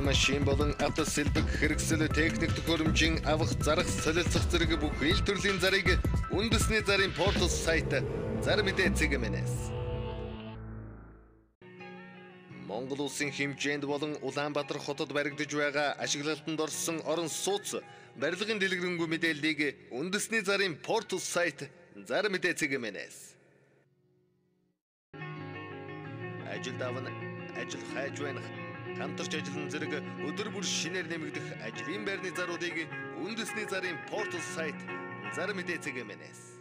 машин болон авто сэлбэг хэрэгсэл техник төхөөрөмжийн авах зарах солилцох зэрэг бүх ил төрлийн зарыг үндэсний зарын портал сайт Зар мэдээ цэгмэнэс. Монгол улсын хэмжээнд болон Улаанбаатар хотод баригдаж байгаа ашиглалтанд орсон орон сууц барилгын дэлгэрэнгүй мэдээллийг үндэсний зарын портал сайт Зар мэдээ цэгмэнэс. Ажил давна ажил хайж байна. Хамтарч ажиллан зэрэг өдөр бүр шинээр нэмэгдэх ажлын байрны заруудыг үндэсний зарын портал сайт Зар мэдээ цэгмэнэс.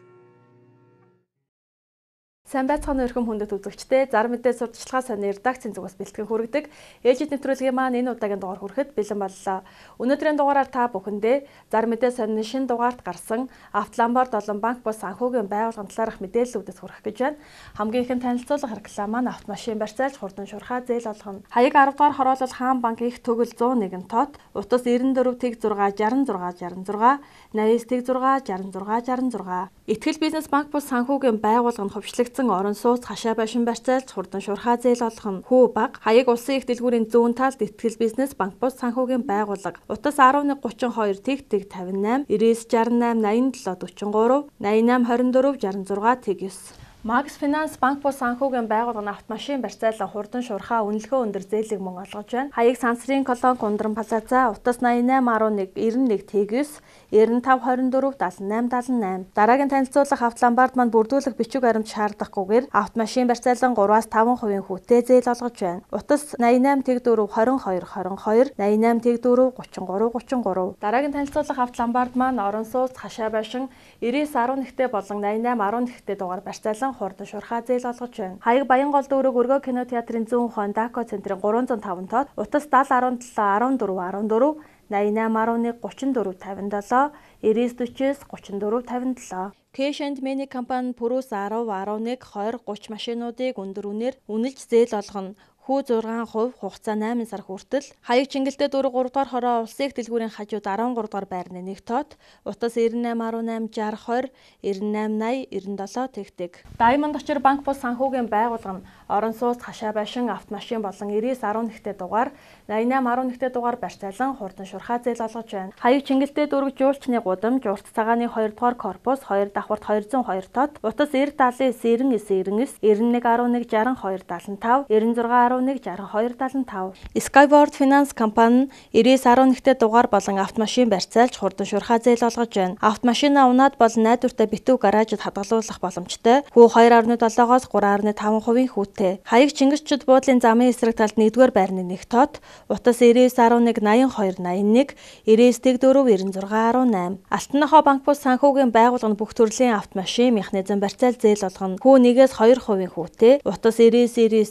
Сайн байцгаана өрхөм хүндэт үзэгчдээ Зар мэдээ сурталчилгаа сонины редакцийн зүгээс бэлтгэн хүргэдэг ээлжид нэвтрүүлгийн маань энэ удаагийн дугаар хүрэхэд бэлэн боллоо. Өнөөдрийн дугаараар та бүхэндээ Зар мэдээ сонины шинэ дугаарт гарсан Автоломбард болон банк бус санхүүгийн байгууллагын талаарх мэдээллүүдэд хүргэх гэж байна. Хамгийн ихэнд танилцуулах хэрэглээ маань автомашин барьцаалж хурдан шуурхай зээл олгоно. Хаяг 10 дугаар хороолол хаан банк их төгөл 101 тот, утас 94 тэг 6 66 66, 89 тэг 6 66 66. Итгэл бизнес банк бус санхүүгийн байгууллага нь хувьчлагдсан орон сууц хашаа байшин барьцаалж хурдан шуурхай зээл олгоно. Хүү баг хаяг улсын их дэлгүүрийн зүүн талд итгэл бизнес банк бус санхүүгийн байгууллага. Утас 1132 тэг 58 99 68 87 43 88 24 66 тэг 9. Магс Финанс банк бус санхүүгийн байгууллага нь автомашин барьцаалан хурдан шуурхай үнэлгээ өндөр зээлийг мөн олгож байна. Хаяг сансрын колон Гундран Плаза утас 8811 91 тэг 9 9524 7878. Дараагийн танилцуулах Автоломбард маань бүрдүүлэх бичиг баримт шаардахгүйгээр автомашин барьцаалан 3-аас 5% хүүтэй зээл олгож байна. Утас 88 тэг 4 22 22 88 тэг 4 33 33. Дараагийн танилцуулах Автоломбард маань орон сууц хашаа байшин 9911-тэй болон 8811-тэй дугаар барьцаалан хурдан шуурхай зээл олгож байна. Хаяг Баянгол дүүрэг өргөө кино театрын зүүн хойно Дако центрийн 305 тод, утас 70 17 14 14 88 11 34 57 99 34 57. Cash and Money компани Purus 10 11 20 30 машинуудыг өндөр үнээр үнэлж зээл олгоно. Хүү 6% хугацаа 8 сар хүртэл. Хаяг Чингэлтэй дүүрэг 3 дугаар хороо улсын их дэлгүүрийн хажууд 13 дугаар байрны 1 тот, утас 9818 60 20 9880 97 тэгтэг. Diamond очир банк бус санхүүгийн байгууллага нь орон сууц хашаа байшин автомашин болон 9911-тэй дугаар 8811-тэй дугаар барьцаалан хурдан шуурхай зээл олгож байна. Хаяг Чингэлтэй дүүрэг жуулчны гудамж урт цагааны 2 дугаар корпус 2 давхарт 202 тот, утас 9079 99 99 91 11 62 75 96 16275. Skyward Finance компани 9911-тэй дугаар болон автомашин барьцаалж хурдан шуурхай зээл олгож байна. Автомашинаа унаад бол найдвартай битүү гаражид хадгалуулах боломжтой. Хүү 2.7-оос 3.5% хүүтэй. Хаяг Чингисчуд буудлын замын эсрэг талд 1-р байрны 1 тот, утас 9911 82 81 99 4 96 18. Алтанхоо банк бус санхүүгийн байгууллага нь бүх төрлийн автомашин механизм барьцаал зээл олгоно. Хүү 1-ээс 2% хүүтэй. Утас 99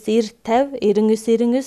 90 90 99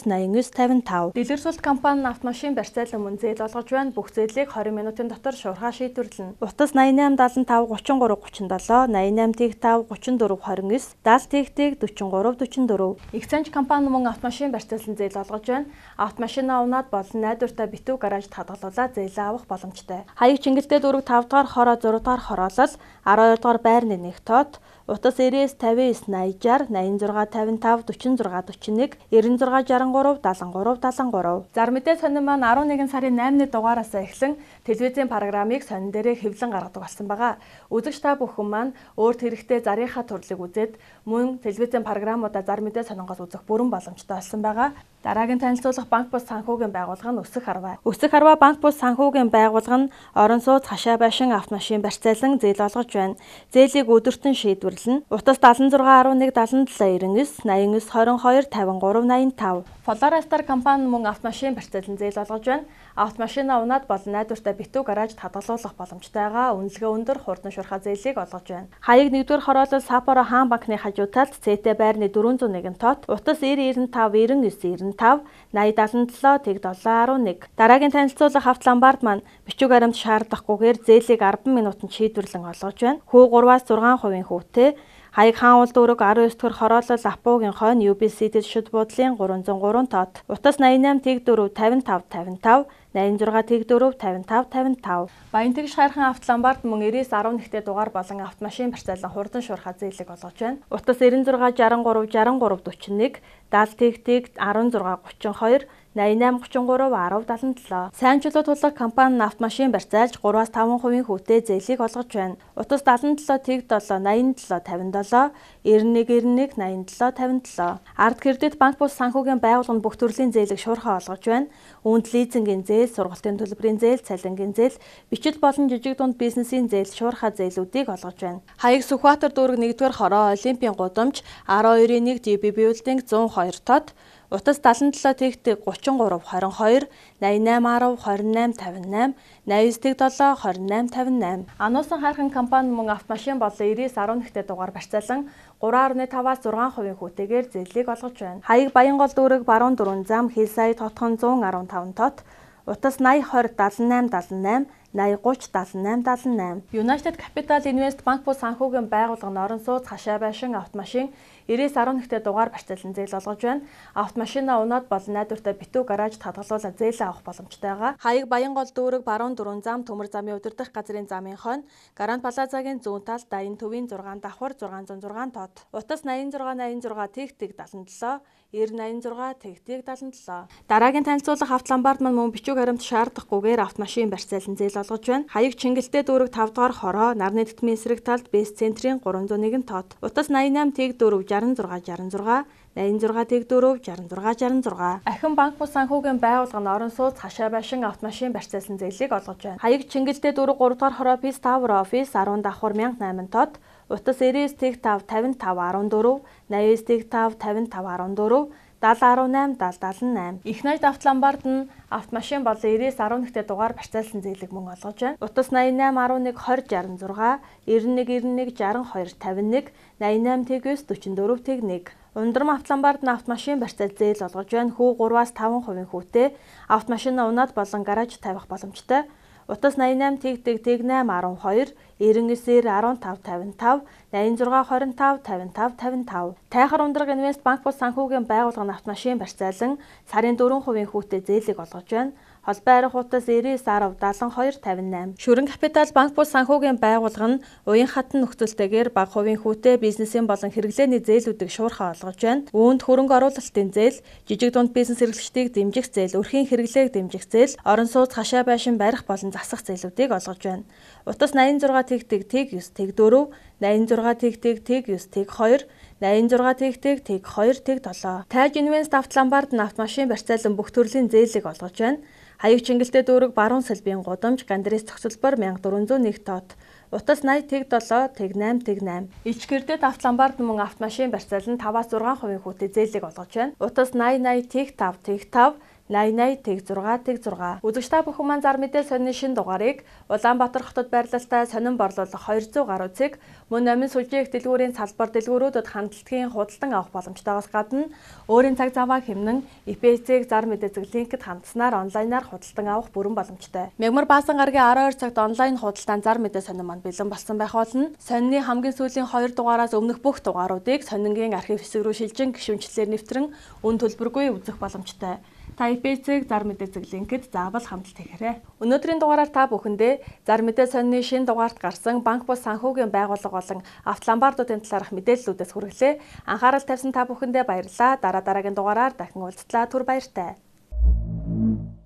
89 55. Дэлгэрсүүлэлт компани автомашин барьцаалан мөн зээл олгож байна. Бүх зээлийг 20 минутын дотор шуурхай шийдвэрлэнэ. Утас 88 75 33 37 88 тэг 5 34 29 70 тэг 43 44. Exchange компани мөн автомашин барьцаалан зээл олгож байна. Автомашинаа унаад болон найдвартай битүү гаражид хадгалуулаад зээлээ авах боломжтой. Хаяг Чингэлтэй дүүрэг 5 дугаар хороо 6 дугаар хороолол 12 дугаар байрны 1 тот, утас 99 59 80 60 86 55 46 41 96 63 73 73. Зар мэдээ сонин маань 11 сарын 8-ны дугаараас эхлэн телевизийн программыг сонин дээрээ хэвлэн гаргадаг болсон байгаа. Үзэгч та бүхэн маань өөрт хэрэгтэй зарынхаа төрлийг үзээд мөн телевизийн программуудаа Зар мэдээ сонингоос үзэх бүрэн боломжтой болсон байгаа. Дараагийн танилцуулах банк бус санхүүгийн байгууллага нь Өсөх Харваа. Өсөх Харваа банк бус санхүүгийн байгууллага нь орон сууц хашаа байшин автомашин барьцаалан зээл олгож байна. Зээлийг өдөртөн шийдвэрлэнэ. Утас 76 11 77 99 89 22 53 85. Polaris Star компани мөн автомашин барьцаалан зээл олгож байна. Автомашинаа унаад болон найдвартай битүү гаражид хадгалуулах боломжтой байгаа. Үнэлгээ өндөр хурдан шуурхай зээлийг олгож байна. Хаяг 1-р хороолол Сапоро хаан банкны хажуу талд ЦТ байрны 401 тот, утас 90 95 99 95 80 77 тэг 711. Дараагийн танилцуулах Автоломбард маань бичиг баримт шаардахгүйгээр зээлийг 10 минутанд шийдвэрлэн олгож байна. Хүү 3-аас 6% хүүтэй. Хаяг хаан уул дүүрэг 19-р хороолол Апуугийн хойно UBC-д шүд буудлын 303 тот, утас 88 тэг 4 55 55 86 тэг 4 55 55. Баянтэгш хайрхан Автоломбард мөн 9911-тэй дугаар болон автомашин барьцаалан хурдан шуурхай зээлийг олгож байна. Утас 96 63 63 41 70 тэг 16 32 8833 1077. Сайн чулуу тулах компани нь автомашин барьцаалж 3-5% хүүтэй зээлийг олгож байна. Утас 77 тэг 7 87 57 91 91 87 57. Ард кредит банк бус санхүүгийн байгууллага нь бүх төрлийн зээлийг шуурхаа олгож байна. Үүнд лизингийн зээл, сургалтын төлбөрийн зээл, цалингийн зээл, бичил болон жижиг дунд бизнесийн зээл, шуурхаа зээлүүдийг олгож байна. Хаяг Сүхбаатар дүүрэг 1-р хороо Олимпийн гудамж 12.1 DB Building 102 тот. Утас 77 тэгт 33 22 88 10 28 58 89 тэг 7 28 58. Ануусан хайрхан компани мөн автомашин болон 99.11-т дугаар барьцаалан 3.5-аас 6% хүүтэйгээр зээлийг олгож байна. Хаяг Баянгол дүүрэг баруун дөрвөн зам Хилсай тотхон 115 тот. Утас 80 20 78 78 80 30 78 78. United Capital Invest банк бус санхүүгийн байгууллага нь орон сууц хашаа байшин автомашин 99.11-т дугаар барьцаалсан зээл олгож байна. Автомашинаа унаад болон найдвартай битүү гаражд хадгалуулаад зээлээ авах боломжтой байгаа. Хаяг Баянгол дүүрэг баруун дөрвөн зам Төмөр замын удирдах газрын замын хойно Гарант Плазагийн зүүн талд Даян төвийн 6 давхар 606 тот. Утас 86 тэг 77 9086 тэг 77. Дараагийн танилцуулах автоламбард мөн бичиг баримт шаардахгүйгээр автомашин барьцаалсан зээл олгож байна. Хаяг Чингэлтэй дүүрэг 5 дугаар хороо Нарны Тэтгэмийн эсрэг талд Бэс центрийн 301 тот. Утас 88 тэг 4 66 86 тэг 4 66 66. Ахин банк бус санхүүгийн байгууллага нь орон сууц хашаа байшин автомашин барьцаалсан зээлийг олгож байна. Хаяг Чингэлтэй дүүрэг 3 дугаар хороо Peace Tower офис 10 давхар 1008 тот. Утас 99 тэг 5 55 14 89 тэг 5 55 14 7018 7078. Их найд автоламбард нь автомашин болон 99.11-т дугаар барьцаалсан зээлийг мөн олгож байна. Утас 88 11 20 66 91 91 62 51 88 тэг 9 44 тэг 1. Ундрам автоламбард нь автомашин барьцаал зээл олгож байна. Хүү 3-5% хүүтэй автомашинаа унаад болон гараж тавих боломжтой. Утас 88 тэг 8 12 99 15 55 86 25 55 55. Тайхар ундраг инвест банк бус санхүүгийн байгууллага нь автомашин барьцаалан сарын 4% хүүтэй зээлийг олгож байна. Холбоо арих утас 99 10 72 58. Шүрэн Капитал банк бус санхүүгийн байгууллага нь уян хатан нөхцөлтэйгээр бага хувийн хүүтэй бизнесийн болон хэрэглээний зээлүүдийг шуурхаа олгож байна. Үүнд хөрөнгө оруулалтын зээл, жижиг дунд бизнес эрхлэгчдийг дэмжих зээл, өрхийн хэрэглээг дэмжих зээл, орон сууц хашаа байшин барих болон засах зээлүүдийг олгож байна. Утас 86 тэг 9 тэг 4 86 тэг 9 тэг 2 86 тэг 2 тэг 7. Тайж Инвест автоламбард нь автомашин барьцаалан бүх төрлийн зээлийг олгож байна. Хаяг Чингэлтэй дүүрэг баруун сэлбийн гудамж Гандрес цогцлбор 1401 тот. Утас 80 тэг 7 тэг 8 тэг 8. Ичгэрдэд автоламбард мөн автомашин барьцаалан 5-6% хүүтэй зээлийг олгож байна. Утас 80 тэг 5 тэг 5 80 тэг 6 тэг 6. Үзэгч та бүхэн маань зар мэдээ сонины шин дугаарыг Улаанбаатар хотод байрлалтай сонин борлуулах 200 гаруй цэг мөн номын сүлжээх дэлгүүрийн салбар дэлгүүрүүдэд хандлтгийн худалдан авах боломжтойгоос гадна өөрийн цаг заваа хэмнэн ИП-цэг зар мэдээ зэг линкэд хандаснаар онлайнаар худалдан авах бүрэн боломжтой. Мягмар Баасан гарагийн 12 цагт онлайн худалдаанд зар мэдээ сонин маань бэлэн болсон байх болно. Сонины хамгийн сүүлийн 2 дугаараас өмнөх бүх дугааруудыг сонингийн архив хэсэг рүү шилжин гишүүнчлэлээр нэвтрэн үн төлбөргүй үзэх боломжтой. Та ИП-цэг зар мэдээ зэг линкэд заавал хамталт хийгээрэй. Өнөөдрийн дугаараар та бүхэндээ зар мэдээ сонины шинэ дугаарт гарсан банк бус санхүүгийн байгууллага болон автоламбардуудын талаарх мэдээллүүдээс хүргэлээ. Анхаарал тавьсан та бүхэндээ баярлалаа. Дараагийн дугаараар дахин уулзлаа. Түр баяртай.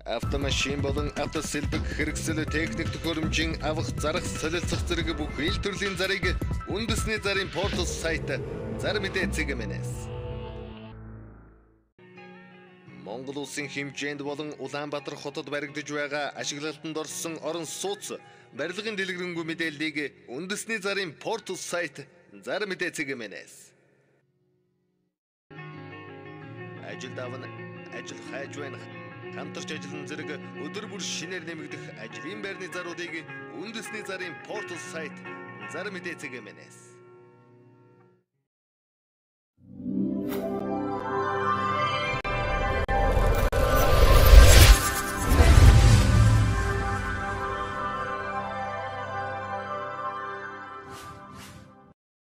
Автомашин болон автосэлбэг хэрэгсэл техник төхөөрөмжийн авах зарах солилцох зэрэг бүх ил төрлийн зарыг үндэсний зарын портал сайт зар мэдээ цэг мэнэс. Монгол улсын хэмжээнд болон Улаанбаатар хотод баригдаж байгаа ашиглалтанд орсон орон сууц барилгын дэлгэрэнгүй мэдээллийг үндэсний зарын портал сайт зар мэдээ цэг мэнэс. Ажил давна ажил хайж байна. Хамтарч ажиллан зэрэг өдөр бүр шинээр нэмэгдэх ажлын байрны заруудыг үндэсний зарын портал сайт зар мэдээ цэг мэнэс.